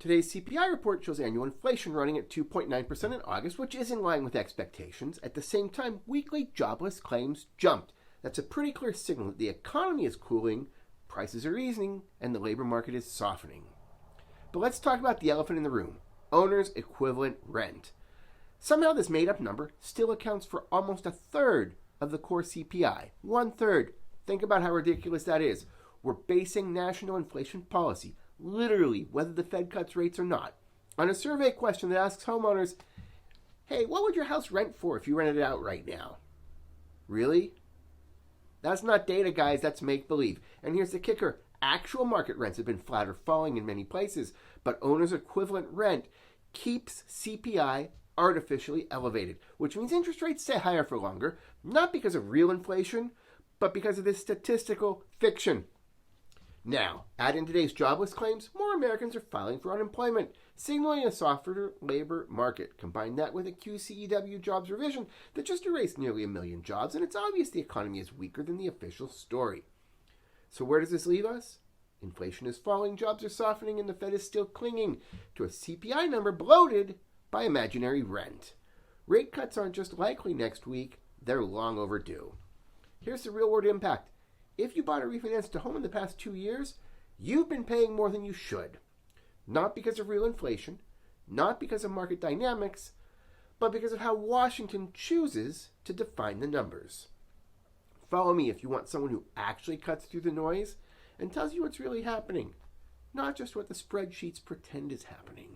Today's CPI report shows annual inflation running at 2.9% in August, which is in line with expectations. At the same time, weekly jobless claims jumped. That's a pretty clear signal that the economy is cooling, prices are easing, and the labor market is softening. But let's talk about the elephant in the room: owner's equivalent rent. Somehow this made-up number still accounts for almost a third of the core CPI. 1/3. Think about how ridiculous that is. We're basing national inflation policy, literally whether the Fed cuts rates or not, on a survey question that asks homeowners, hey, what would your house rent for if you rented it out right now? Really? That's not data, guys. That's make-believe. And here's the kicker. Actual market rents have been flat or falling in many places, but owner's equivalent rent keeps CPI artificially elevated, which means interest rates stay higher for longer, not because of real inflation, but because of this statistical fiction. Now, add in today's jobless claims, more Americans are filing for unemployment, signaling a softer labor market. Combine that with a QCEW jobs revision that just erased nearly 1 million jobs, and it's obvious the economy is weaker than the official story. So where does this leave us? Inflation is falling, jobs are softening, and the Fed is still clinging to a CPI number bloated by imaginary rent. Rate cuts aren't just likely next week, they're long overdue. Here's the real-world impact. If you bought a refinanced home in the past 2 years, you've been paying more than you should. Not because of real inflation, not because of market dynamics, but because of how Washington chooses to define the numbers. Follow me if you want someone who actually cuts through the noise and tells you what's really happening, not just what the spreadsheets pretend is happening.